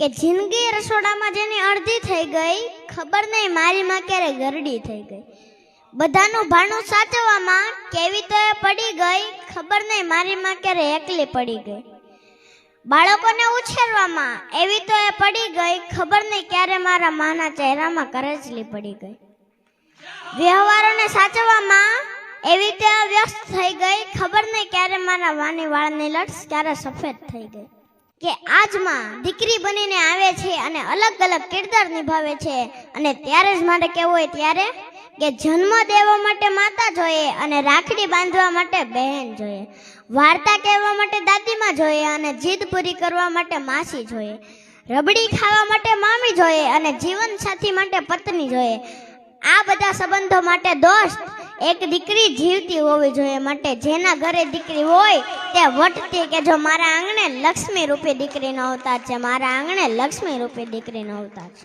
કે જિંદગી રસોડામાં જેની અડધી થઈ ગઈ, ખબર નહીં મારી માં ક્યારે ગરડી થઈ ગઈ. બધાનું ભાણું સાચવવામાં કેવી તો એ પડી ગઈ, ખબર નહીં મારી માં ક્યારે એકલી પડી ગઈ. બાળકોને ઉછેરવામાં એવી તો એ પડી ગઈ, ખબર નહીં ક્યારે મારા માના ચહેરામાં કરચલી પડી ગઈ. વ્યવહારોને સાચવવામાં એવી તો વ્યસ્ત થઈ ગઈ, ખબર નહીં ક્યારે મારા વાની વાળની લટ્સ ક્યારે સફેદ થઈ ગઈ. કે આજમાં દીકરી બનીને આવે છે અને અલગ અલગ કિરદાર નિભાવે છે, અને ત્યારે જ મારે કહેવું હોય ત્યારે કે જન્મ દેવા માટે માતા જોઈએ અને રાખડી બાંધવા માટે બહેન જોઈએ, વાર્તા કહેવા માટે દાદીમાં જોઈએ અને જીદ પૂરી કરવા માટે માસી જોઈએ, રબડી ખાવા માટે મામી જોઈએ અને જીવન સાથી માટે પત્ની જોઈએ. આ બધા સંબંધો માટે દોસ્ત એક દીકરી જીવતી હોવી જોઈએ. માટે જેના ઘરે દીકરી હોય તે વટતી કે જો મારા આંગણે લક્ષ્મી રૂપી દીકરીનો અવતાર છે, મારા આંગણે લક્ષ્મી રૂપી દીકરીનો અવતાર છે.